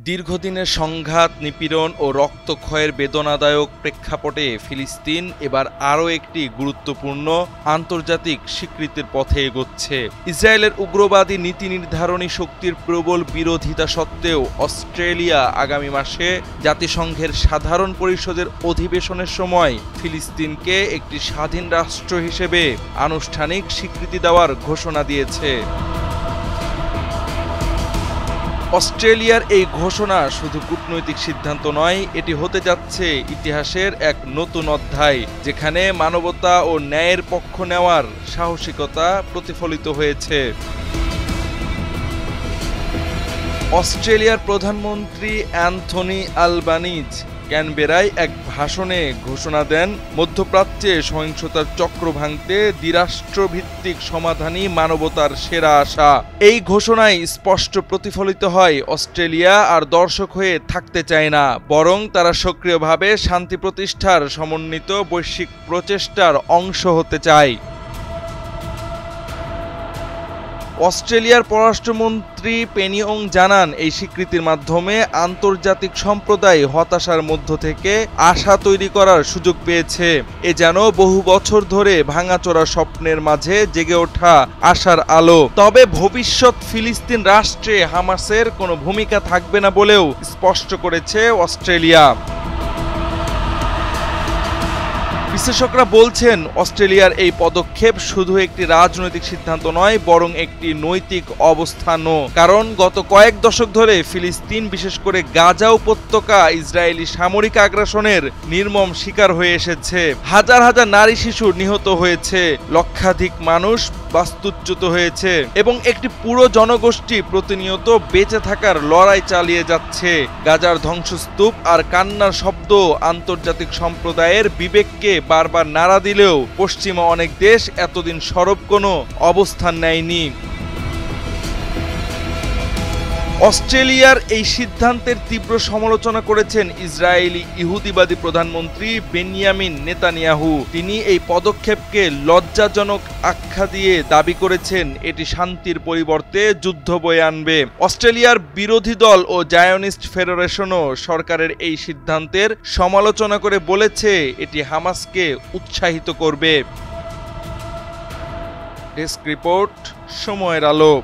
দীর্ঘদিনের সংঘাত, নিপীড়ন ও রক্তক্ষয়ের বেদনাদায়ক প্রেক্ষাপটে ফিলিস্তিন এবার আরও একটি গুরুত্বপূর্ণ আন্তর্জাতিক স্বীকৃতির পথে এগোচ্ছে। ইসরায়েলের উগ্রবাদী নীতি নির্ধারণী শক্তির প্রবল বিরোধিতা সত্ত্বেও অস্ট্রেলিয়া আগামী মাসে জাতিসংঘের সাধারণ পরিষদের অধিবেশনের সময় ফিলিস্তিনকে একটি স্বাধীন রাষ্ট্র হিসেবে আনুষ্ঠানিক স্বীকৃতি দেওয়ার ঘোষণা দিয়েছে। অস্ট্রেলিয়ার এই ঘোষণা শুধু কূটনৈতিক সিদ্ধান্ত নয়, এটি হতে যাচ্ছে ইতিহাসের এক নতুন অধ্যায়, যেখানে মানবতা ও ন্যায়ের পক্ষ নেওয়ার সাহসিকতা প্রতিফলিত হয়েছে। অস্ট্রেলিয়ার প্রধানমন্ত্রী অ্যান্থনি আলবানিজ ক্যানবেরায় এক ভাষণে ঘোষণা দেন, মধ্যপ্রাচ্যে সহিংসতার চক্র ভাঙতে দ্বিরাষ্ট্রভিত্তিক সমাধানই মানবতার সেরা আশা। এই ঘোষণায় স্পষ্ট প্রতিফলিত হয় অস্ট্রেলিয়া আর দর্শক হয়ে থাকতে চায় না, বরং তারা সক্রিয়ভাবে শান্তি প্রতিষ্ঠার সমন্বিত বৈশ্বিক প্রচেষ্টার অংশ হতে চায়। অস্ট্রেলিয়ার পররাষ্ট্রমন্ত্রী পেনি ওং জানান, এই স্বীকৃতির মাধ্যমে আন্তর্জাতিক সম্প্রদায় হতাশার মধ্য থেকে আশা তৈরি করার সুযোগ পেয়েছে। এ যেন বহু বছর ধরে ভাঙাচোরা স্বপ্নের মাঝে জেগে ওঠা আশার আলো। তবে ভবিষ্যৎ ফিলিস্তিন রাষ্ট্রে হামাসের কোনো ভূমিকা থাকবে না বলেও স্পষ্ট করেছে অস্ট্রেলিয়া। বিশ্লেষকরা বলছেন, অস্ট্রেলিয়ার এই পদক্ষেপ শুধু একটি রাজনৈতিক সিদ্ধান্ত নয়, বরং একটি নৈতিক অবস্থানও। কারণ গত কয়েক দশক ধরে ফিলিস্তিন, বিশেষ করে গাজা উপত্যকা, ইসরায়েলি সামরিক আগ্রাসনের নির্মম শিকার হয়ে এসেছে। হাজার হাজার নারী শিশু নিহত হয়েছে, লক্ষাধিক মানুষ বাস্তুচ্যুত হয়েছে এবং একটি পুরো জনগোষ্ঠী প্রতিনিয়ত বেঁচে থাকার লড়াই চালিয়ে যাচ্ছে। গাজার ধ্বংসস্তূপ আর কান্নার শব্দ আন্তর্জাতিক সম্প্রদায়ের বিবেককে বারবার নাড়া দিলেও পশ্চিমা অনেক দেশ এতদিন সরব কোনো অবস্থান নেয়নি। অস্ট্রেলিয়ার এই সিদ্ধান্তের তীব্র সমালোচনা করেছেন ইসরায়েলি ইহুদিবাদী প্রধানমন্ত্রী বেনিয়ামিন নেতানিয়াহু। তিনি এই পদক্ষেপকে লজ্জাজনক আখ্যা দিয়ে দাবি করেছেন, এটি শান্তির পরিবর্তে যুদ্ধ বয়ে আনবে। অস্ট্রেলিয়ার বিরোধী দল ও জায়নিস্ট ফেডারেশনও সরকারের এই সিদ্ধান্তের সমালোচনা করে বলেছে, এটি হামাসকে উৎসাহিত করবে। ডেস্ক রিপোর্ট, সময়ের আলো।